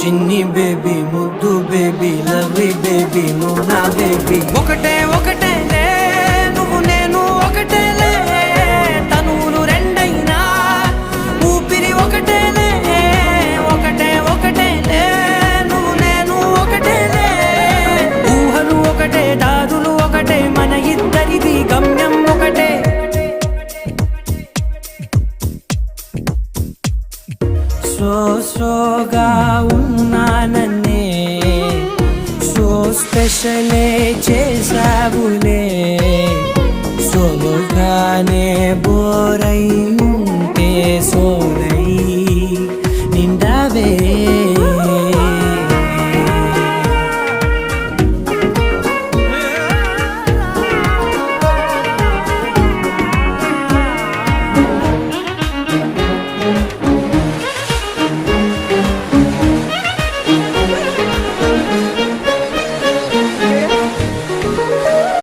చిన్ని బేబీ ముద్దు baby lovely baby నువ్వు నా బేబీ ఒకటే ఒకటేలే నువ్వు నేను ఒకటేలే తనువులు రెండైనా ఊపిరి ఒకటేలే ఒకటే ఒకటేలే నువ్వు నేను ఒకటేలే ఊహలు ఒకటే దారులు ఒకటే మన ఇద్దరిది గమ్యం ఒకటే సోగా ఉన్నానన్నే సో స్పెషలే చేసావులే సోలోగానే బోరై ఉంటే సోలే